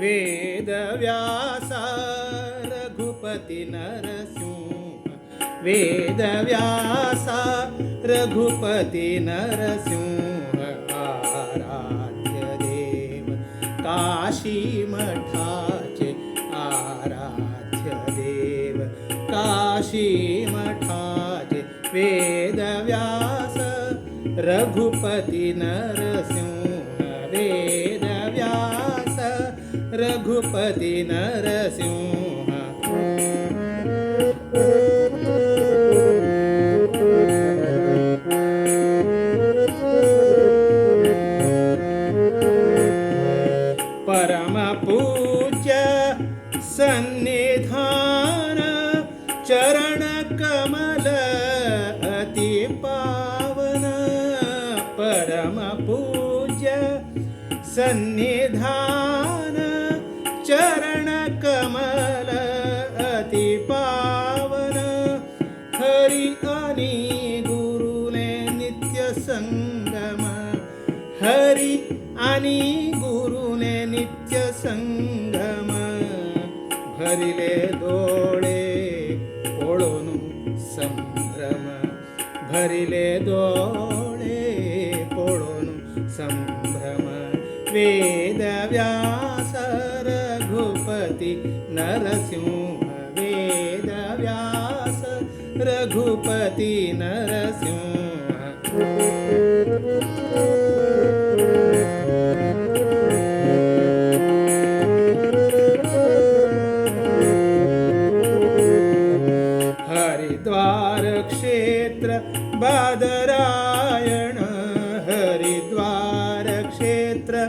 वेदव्यासा रघुपती नरसिंह वेदव्यासा रघुपती नरसिंह आराध्य देव काशी मठाचे आराध्य देव काशी मठाचे वेदव्यास रघुपती नरसिंह वेदव्यास रघुपती नरसिंह परम पूज्य सन्निधान चरण कमल अति पावन परम पूज्य सन्निधान चरण कमल अति पावन हरि आणि गुरुने नित्य संगम हरि आणि गुरुने नित्य संगम भरिले डोळे ओळून संभ्रम भरिले डोळे ओळून संभ्रम वेदव्यास रघुपती नरसिंह वेदव्यास रघुपती नरसिंह हरिद्वार क्षेत्र बादरायण हरिद्वार क्षेत्र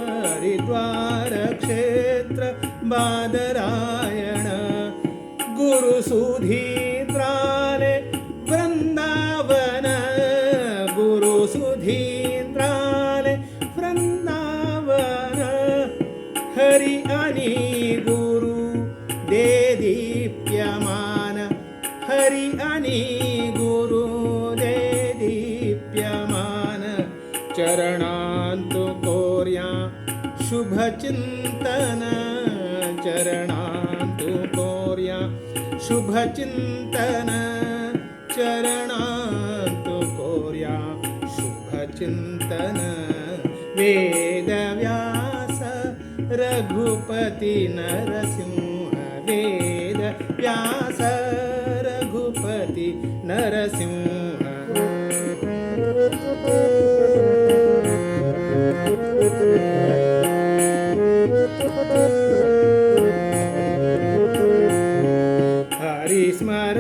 हरिद्वार क्षेत्र बादरायण गुरुसुधींद्राले वृंदावन गुरुसुधींद्राले वृंदावन हरि आणि गुरु दे दीप्यमान हरि आणि गुरु दे दीप्यमान चरणांत कोर्या शुभचिंतन चरणांत कोर्या शुभचिंतन चरणांत कोर्या शुभचिंतन वेदव्यास रघुपती नरसिंह वेदव्यास रघुपती नरसिंह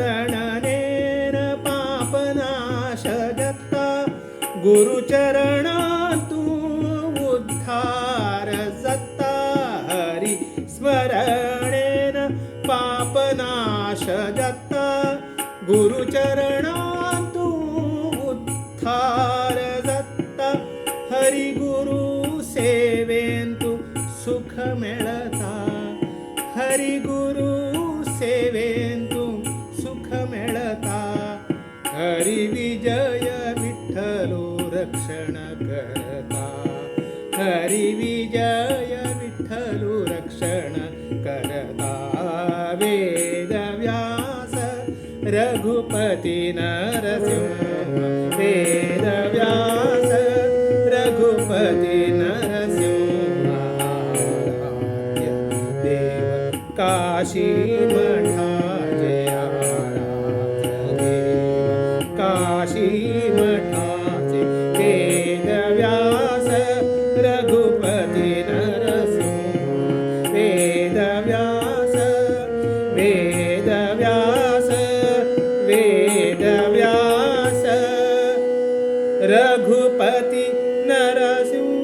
हरिस्मरणनेन पापनाश दत्ता गुरुचरणातु उद्धार दत्ता हरिस्मरणेन पापनाश दत्ता गुरुचरणातु उद्धार दत्ता हरिगुरु सेवेंतु सुख मिळता हरिगुरु सेवेंतु सुख मिळता हरि विजय विठ्ठलो रक्षण करता हरि विजय विठ्ठलो रक्षण करता वेदव्यास रघुपती नरसिंह वेदव्यास रघुपती नरसिंह देव काशी मठाचे आराध्य देव काशी मठाचे वेदव्यास रघुपती नरसिंह वेदव्यास वेदव्यास वेदव्यास रघुपती नरसिंह